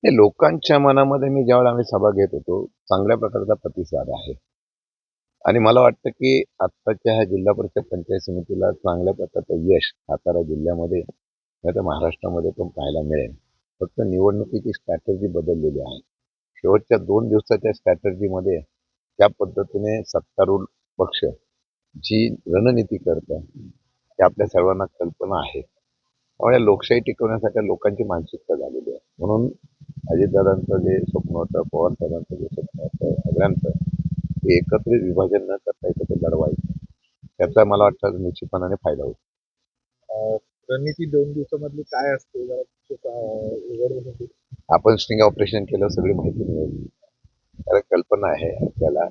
हे लोकांच्या मनामध्ये मी ज्यावेळेला आम्ही सभा घेत होतो, चांगल्या प्रकारचा प्रतिसाद आहे. आणि मला वाटतं, की आत्ताच्या ह्या जिल्हा परिषद पंचायत समितीला चांगल्या प्रकारचं यश सातारा जिल्ह्यामध्ये नाहीतर महाराष्ट्रामध्ये पण पाहायला मिळेल. फक्त निवडणुकीची स्ट्रॅटेजी बदललेली आहे. शेवटच्या 2 दिवसाच्या स्ट्रॅटेजीमध्ये ज्या पद्धतीने सत्तारूढ पक्ष जी रणनीती करतं, ते आपल्या सर्वांना कल्पना आहे. त्यामुळे लोकशाही टिकवण्यासाठी लोकांची मानसिकता झालेली आहे. म्हणून अजितदादांचं जे स्वप्न होतं, पवारसाहेबांचं जे स्वप्न होतं, सगळ्यांचं ते एकत्रित विभाजन न करता एकत्र लढवायचं. त्याचा मला वाटतं निश्चितपणाने फायदा होईल. रणनीती 2 दिवसामधली काय असते जरा उघड होती? आपण स्टिंग ऑपरेशन केलं, सगळी माहिती मिळेल. त्याला कल्पना आहे आपल्याला.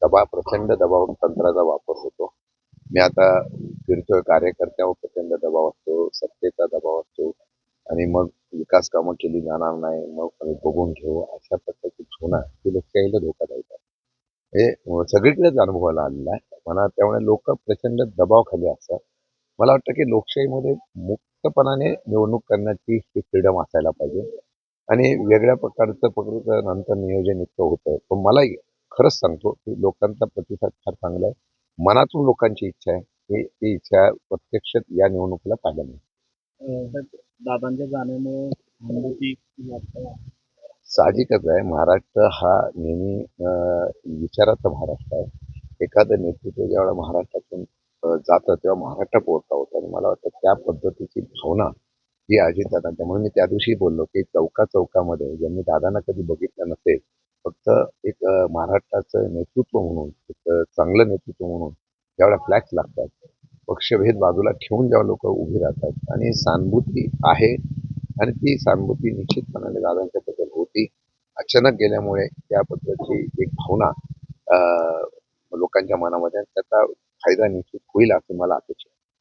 प्रचंड दबाव तंत्राचा वापर होतो. मी आता फिरतोय, कार्यकर्त्यावर प्रचंड दबाव असतो, सत्तेचा दबाव असतो आणि मग विकास कामं केली जाणार नाही, मग आम्ही बघून घेऊ, अशा प्रकारची भावना ही लोकशाहीला धोकादायक आहे. हे सगळीकडेच अनुभवाला आलेला आहे. मला त्यामुळे लोक प्रचंड दबावाखाली असतात. मला वाटतं की लोकशाहीमध्ये मुक्तपणाने निवडणूक करण्याची ही फ्रीडम असायला पाहिजे आणि वेगळ्या प्रकारचं नंतर नियोजन इतकं होतं. पण मलाही खरंच सांगतो की लोकांचा प्रतिसाद फार चांगला आहे. मनातून लोकांची इच्छा आहे की ती इच्छा प्रत्यक्षात या निवडणुकीला पाहायला मिळेल. दादांच्या जाण्यामुळे अनुभूती वाटतं. साहजिकच आहे. महाराष्ट्र हा नेहमी विचाराचा महाराष्ट्र आहे. एखादं नेतृत्व ज्यावेळेला महाराष्ट्रातून जातं तेव्हा महाराष्ट्र पोहोचता होतं आणि मला वाटतं त्या पद्धतीची भावना ही अजितदादांच्या म्हणून मी त्या दिवशी बोललो की चौकामध्ये ज्यांनी दादांना कधी बघितलं नसेल, फक्त एक महाराष्ट्राचं नेतृत्व म्हणून, एक चांगलं नेतृत्व म्हणून ज्यावेळेला फ्लॅग्स लागतात, पक्षभेद बाजूला ठेवून जेव्हा लोकं उभी राहतात आणि सहानुभूती आहे आणि ती सहानुभूती निश्चितपणाने दादांच्याबद्दल होती. अचानक गेल्यामुळे त्या पद्धतीची एक भावना लोकांच्या मनामध्ये त्याचा फायदा निश्चित होईल अशी मला अपेक्षा